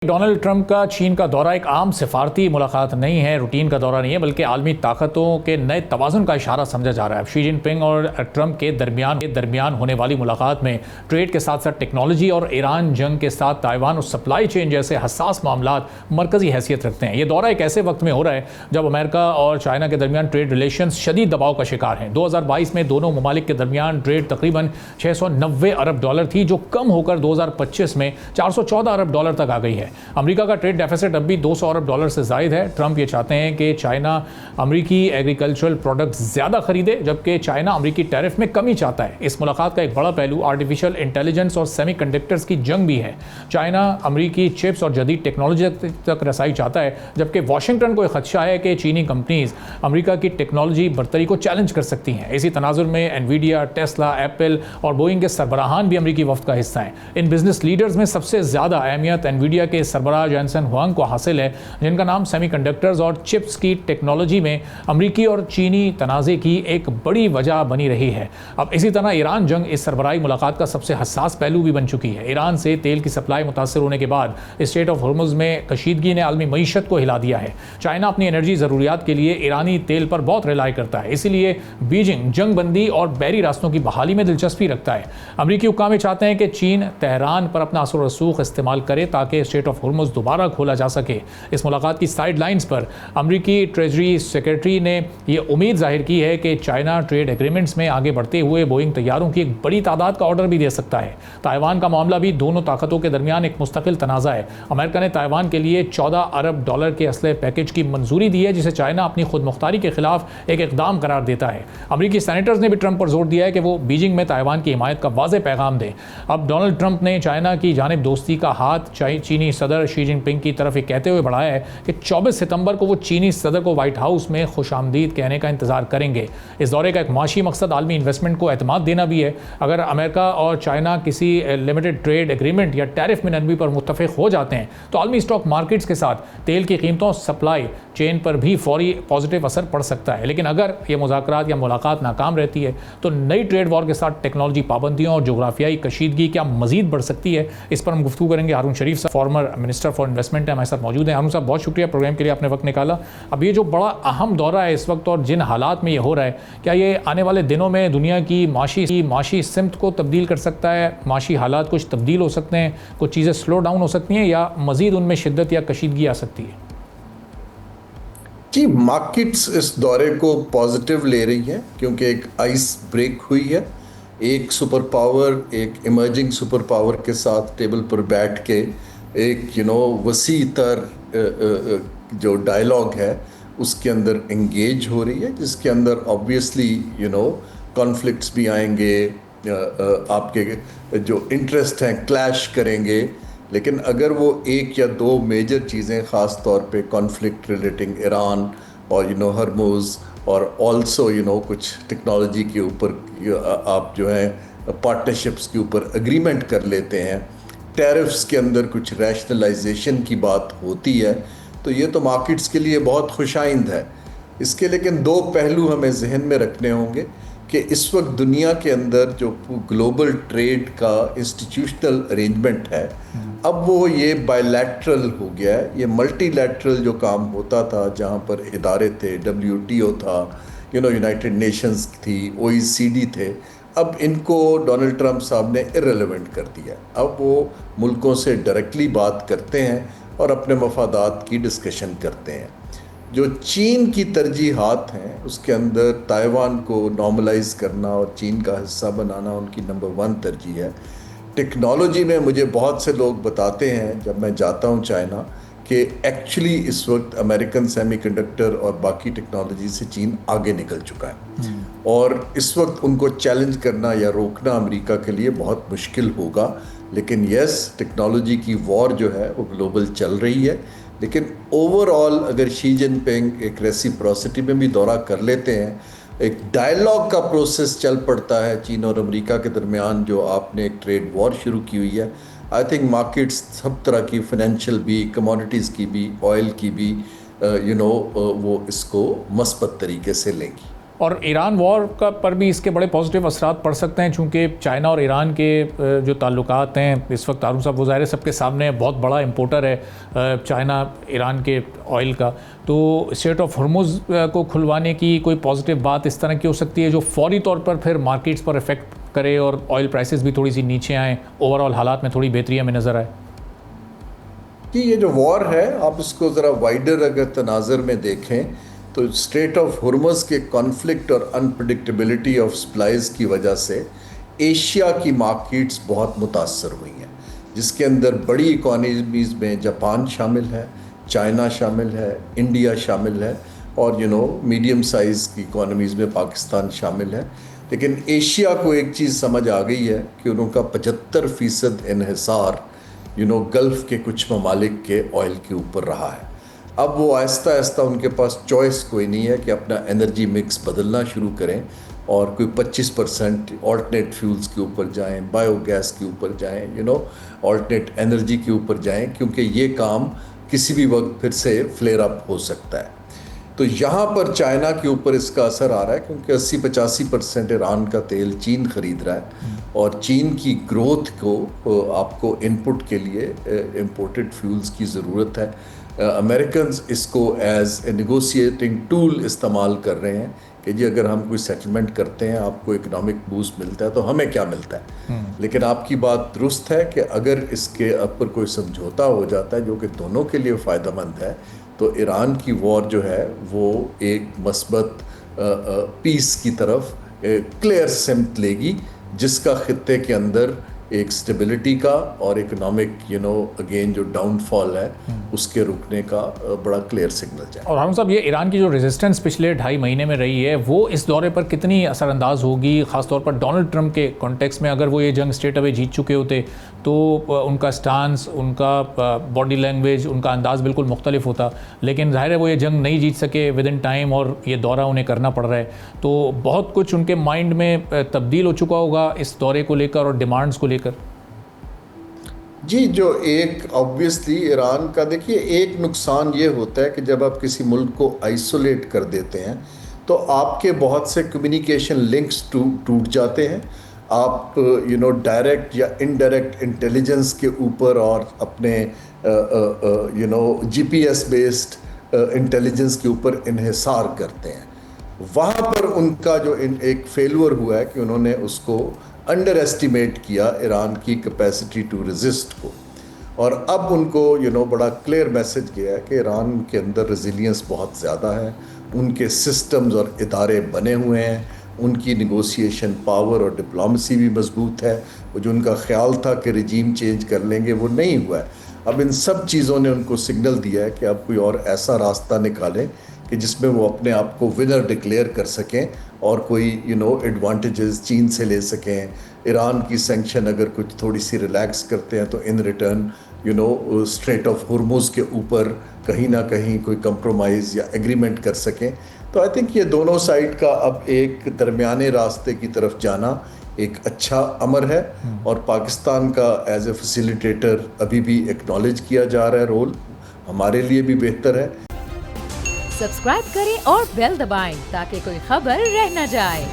Donald Trump का चीन का दौरा एक आम सिफारती मुलाकात नहीं है, रूटीन का दौरा नहीं है, बल्कि आलमी ताकतों के नए तवाज़ुन का इशारा समझा जा रहा है। शी जिनपिंग और ट्रंप के दरमियान होने वाली मुलाकात में ट्रेड के साथ साथ टेक्नोलॉजी और ईरान जंग के साथ ताइवान और सप्लाई चेन जैसे हसास मामला मरकजी हैसियत रखते हैं। ये दौरा एक ऐसे वक्त में हो रहा है जब अमेरिका और चाइना के दरमियान ट्रेड रिलेशन शदीद दबाव का शिकार हैं। 2022 में दोनों ममालिक के दरमियान ट्रेड तकरीबन 690 अरब डॉलर थी, जो कम होकर 2025 में 414 अरब डॉलर तक आ गई है। अमेरिका का ट्रेड डेफिसिट अब भी 200 अरब डॉलर से जायद है। ट्रंप ये चाहते हैं कि चाइना अमेरिकी एग्रीकल्चरल प्रोडक्ट्स ज़्यादा खरीदे, जबकि चाइना अमेरिकी टैरिफ में कमी चाहता है। इस मुलाकात का एक बड़ा पहलू आर्टिफिशियल इंटेलिजेंस और सेमीकंडक्टर्स की जंग भी है। चाइना अमेरिकी चिप्स और जदीद टेक्नोलॉजी तक रसाई चाहता है, जबकि वाशिंगटन को एक खदशा है कि चीनी कंपनीज अमेरिका की टेक्नोलॉजी बर्तरी को चैलेंज कर सकती हैं। इसी तनाजुर में एनवीडिया, टेस्ला, एप्पल और बोइंग के सरबराहान भी अमेरिकी वफ्द का हिस्सा हैं। इन बिजनेस लीडर्स में सबसे ज़्यादा अहमियत एनवीडिया के सरबराह जैनसन हुआंग को हासिल है, जिनका नाम सेमीकंडक्टर्स और चिप्स की टेक्नोलॉजी में अमेरिकी और चीनी तनाज़े की एक बड़ी वजह बनी रही है। अब इसी तरह ईरान जंग इस सरबराही मुलाकात का सबसे हसास पहलू भी बन चुकी है। ईरान से तेल की सप्लाई मुतासर होने के बाद स्ट्रेट ऑफ हॉर्मुज़ में कशीदगी ने आलमी मईशत को हिला दिया है। चाइना अपनी एनर्जी ज़रूरियात के लिए ईरानी तेल पर बहुत रिलाई करता है, इसीलिए बीजिंग जंग बंदी और बहरी रास्तों की बहाली में दिलचस्पी रखता है। अमेरिकी हुक्काम चाहते हैं कि चीन तेहरान पर अपना असर रसूख इस्तेमाल करे ताकि स्ट्रेट ऑफ हॉर्मुज़ दोबारा खोला जा सके। इस मुलाकात की साइड लाइन्स पर अमेरिकी ट्रेजरी सेक्रेटरी ने यह उम्मीद जाहिर की है कि चाइना ट्रेड एग्रीमेंट्स में आगे बढ़ते हुए बोइंग तैयारों की एक बड़ी तादाद का ऑर्डर भी दे सकता है। ताइवान का मामला भी दोनों ताकतों के दरमियान एक मुस्तकिल तनाज़ा है। अमेरिका ने ताइवान के लिए 14 अरब डॉलर के असले पैकेज की मंजूरी दी है, जिसे चाइना अपनी खुद मुख्तारी के खिलाफ एक इकदाम करार देता है। अमेरिकी सेनेटर्स ने भी ट्रंप पर जोर दिया है कि वो बीजिंग में ताइवान की हिमायत का वाज़ेह पैगाम दें। अब डोनाल्ड ट्रंप ने चाइना की जानिब दोस्ती का हाथ चीनी सदर शी जिनपिंग की तरफ कहते हुए बढ़ाया है कि 24 सितंबर को वो चीनी सदर को व्हाइट हाउस में खुशामदीद कहने का इंतजार करेंगे। इस दौरे का एक माशी मकसद आलमी इन्वेस्टमेंट को एतमाद देना भी है। अगर अमेरिका और चाइना किसी लिमिटेड ट्रेड एग्रीमेंट या टैरिफ में नरमी पर मुत्तफिक हो जाते हैं तो आलमी स्टॉक मार्केट्स के साथ तेल की कीमतों सप्लाई चेन पर भी फौरी पॉजिटिव असर पड़ सकता है। लेकिन अगर ये मुज़ाकरात या मुलाकात नाकाम रहती है तो नई ट्रेड वॉर के साथ टेक्नोलॉजी पाबंदियों और जोग्राफियाई कशीदगी क्या मजीद बढ़ सकती है, इस पर हम गुफ्तगू करेंगे। हारून शरीफ साहब फॉर्मर मिनिस्टर फॉर इन्वेस्टमेंट है, हमारे साथ मौजूद हैं। हारून साहब, बहुत शुक्रिया प्रोग्राम के लिए आपने वक्त निकाला। अब ये जो बड़ा अहम दौरा है इस वक्त और जिन हालात में ये हो रहा है, क्या ये आने वाले दिनों में दुनिया की माशी सिमत को तब्दील कर सकता है? माशी हालात कुछ तब्दील हो सकते हैं, कुछ चीज़ें स्लो डाउन हो सकती हैं या मजीद उनमें शिद्दत या कशीदगी आ सकती है? जी, मार्केट्स इस दौरे को पॉजिटिव ले रही है क्योंकि एक आइस ब्रेक हुई है। एक सुपर पावर, एक इमर्जिंग सुपर पावर के साथ टेबल पर बैठ के एक वसी तर जो डायलॉग है उसके अंदर एंगेज हो रही है, जिसके अंदर ऑब्वियसली कॉन्फ्लिक्ट्स भी आएंगे, आपके जो इंटरेस्ट हैं क्लैश करेंगे। लेकिन अगर वो एक या दो मेजर चीज़ें, ख़ास तौर पे कॉन्फ्लिक्ट रिलेटिंग ईरान और हरमुज़ और ऑल्सो कुछ टेक्नोलॉजी के ऊपर आप जो है पार्टनरशिप्स के ऊपर एग्रीमेंट कर लेते हैं, टैरिफ्स के अंदर कुछ रैशनलाइजेशन की बात होती है, तो ये तो मार्केट्स के लिए बहुत खुशाइंद है। इसके लेकिन दो पहलू हमें जहन में रखने होंगे कि इस वक्त दुनिया के अंदर जो ग्लोबल ट्रेड का इंस्टीट्यूशनल अरेंजमेंट है, अब वो ये बायलैटरल हो गया है। ये मल्टीलैटरल जो काम होता था, जहाँ पर इदारे थे, WTO था, यूनाइटेड नेशंस थी, OECD थे, अब इनको डोनाल्ड ट्रंप साहब ने इर्रेलेवेंट कर दिया। अब वो मुल्कों से डायरेक्टली बात करते हैं और अपने मफादात की डिस्कशन करते हैं। जो चीन की तरजीहात हैं उसके अंदर ताइवान को नॉर्मलाइज करना और चीन का हिस्सा बनाना उनकी नंबर 1 तरजीह है। टेक्नोलॉजी में मुझे बहुत से लोग बताते हैं जब मैं जाता हूं चाइना कि एक्चुअली इस वक्त अमेरिकन सेमीकंडक्टर और बाकी टेक्नोलॉजी से चीन आगे निकल चुका है और इस वक्त उनको चैलेंज करना या रोकना अमेरिका के लिए बहुत मुश्किल होगा। लेकिन यस, टेक्नोलॉजी की वॉर जो है वो ग्लोबल चल रही है। लेकिन ओवरऑल अगर शी जिनपिंग एक रेसिप्रोसिटी में भी दौरा कर लेते हैं, एक डायलॉग का प्रोसेस चल पड़ता है चीन और अमेरिका के दरमियान, जो आपने एक ट्रेड वॉर शुरू की हुई है। आई थिंक मार्केट्स सब तरह की फाइनेंशियल भी, कमोडिटीज़ की भी, ऑयल की भी वो इसको मस्बत तरीके से लेंगी। और ईरान वॉर का पर भी इसके बड़े पॉजिटिव असरात पड़ सकते हैं, चूँकि चाइना और ईरान के जो ताल्लुकात हैं इस वक्त तारून साहब वो ज़ाहिर है सबके सामने बहुत बड़ा इम्पोर्टर है चाइना ईरान के ऑयल का। तो स्ट्रेट ऑफ हॉर्मुज़ को खुलवाने की कोई पॉजिटिव बात इस तरह की हो सकती है जो फौरी तौर पर फिर मार्केट्स पर इफेक्ट करे और ऑयल प्राइसेस भी थोड़ी सी नीचे आएँ, ओवरऑल हालात में थोड़ी बेहतरी हमें नज़र आए? कि ये जो वॉर है आप इसको ज़रा वाइडर अगर तनाज़र में देखें तो स्ट्रेट ऑफ हॉर्मुज़ के कॉन्फ्लिक्ट और अनप्रडिक्टेबिलिटी ऑफ सप्लाईज की वजह से एशिया की मार्केट्स बहुत मुतासर हुई हैं, जिसके अंदर बड़ी इकोनॉमीज़ में जापान शामिल है, चाइना शामिल है, इंडिया शामिल है और मीडियम साइज़ की इकोनॉमीज़ में पाकिस्तान शामिल है। लेकिन एशिया को एक चीज़ समझ आ गई है कि उनका 75% इन्हिसार गल्फ़ के कुछ ममालिक के ऑयल के ऊपर रहा है। अब वो आहिस्ता आहिस्ता उनके पास चॉइस कोई नहीं है कि अपना एनर्जी मिक्स बदलना शुरू करें और कोई 25% ऑल्टरनेट फ्यूल्स के ऊपर जाएं, बायोगैस के ऊपर जाएं, ऑल्टरनेट एनर्जी के ऊपर जाएं, क्योंकि ये काम किसी भी वक्त फिर से फ्लेयर अप हो सकता है। तो यहाँ पर चाइना के ऊपर इसका असर आ रहा है क्योंकि 80-85% ईरान का तेल चीन ख़रीद रहा है और चीन की ग्रोथ को आपको इनपुट के लिए इंपोर्टेड फ्यूल्स की ज़रूरत है। अमेरिकन्स इसको एज ए नेगोशिएटिंग टूल इस्तेमाल कर रहे हैं कि जी अगर हम कोई सेटलमेंट करते हैं आपको इकोनॉमिक बूस्ट मिलता है तो हमें क्या मिलता है। लेकिन आपकी बात दुरुस्त है कि अगर इसके ऊपर कोई समझौता हो जाता है जो कि दोनों के लिए फ़ायदेमंद है तो ईरान की वॉर जो है वो एक मस्बत पीस की तरफ क्लियर सिमत लेगी, जिसका खित्ते के अंदर एक स्टेबिलिटी का और इकोनॉमिक अगेन जो डाउनफॉल है उसके रुकने का बड़ा क्लियर सिग्नल जाए। और हारून साहब, ये ईरान की जो रेजिस्टेंस पिछले 2.5 महीने में रही है वो इस दौरे पर कितनी असरअंदाज होगी, ख़ासतौर पर डोनाल्ड ट्रंप के कॉन्टेक्स्ट में? अगर वो ये जंग स्ट्रेट अवे जीत चुके होते तो उनका स्टांस, उनका बॉडी लैंग्वेज, उनका अंदाज़ बिल्कुल मुख्तलिफ होता, लेकिन ज़ाहिर है वो ये जंग नहीं जीत सके विद इन टाइम और ये दौरा उन्हें करना पड़ रहा है, तो बहुत कुछ उनके माइंड में तब्दील हो चुका होगा इस दौरे को लेकर और डिमांड्स को लेकर। जी, जो एक ऑब्वियसली ईरान का देखिए एक नुकसान ये होता है कि जब आप किसी मुल्क को आइसोलेट कर देते हैं तो आपके बहुत से कम्युनिकेशन लिंक्स टूट जाते हैं। आप डायरेक्ट या इनडायरेक्ट इंटेलिजेंस के ऊपर और अपने GPS बेस्ड इंटेलिजेंस के ऊपर इन्हिसार करते हैं। वहाँ पर उनका जो एक फेलुअर हुआ है कि उन्होंने उसको अंडर एस्टिमेट किया ईरान की कैपेसिटी टू रेजिस्ट को, और अब उनको बड़ा क्लियर मैसेज गया है कि ईरान के अंदर रेजिलियंस बहुत ज़्यादा है, उनके सिस्टम्स और इदारे बने हुए हैं, उनकी निगोशिएशन पावर और डिप्लोमेसी भी मजबूत है। वो जो उनका ख्याल था कि रिजीम चेंज कर लेंगे वो नहीं हुआ है। अब इन सब चीज़ों ने उनको सिग्नल दिया है कि अब कोई और ऐसा रास्ता निकालें कि जिसमें वो अपने आप को विनर डिक्लेयर कर सकें और कोई एडवांटेजेस चीन से ले सकें। ईरान की सैंक्शन अगर कुछ थोड़ी सी रिलैक्स करते हैं तो in return straight of Hormuz के ऊपर कहीं ना कहीं कोई कंप्रोमाइज़ या एग्रीमेंट कर सकें। तो आई थिंक ये दोनों साइड का अब एक दरमियाने रास्ते की तरफ जाना एक अच्छा अमर है, और पाकिस्तान का एज ए फैसिलिटेटर अभी भी एक्नॉलेज किया जा रहा है रोल, हमारे लिए भी बेहतर है। सब्सक्राइब करें और बेल दबाएं ताकि कोई खबर रह न जाए।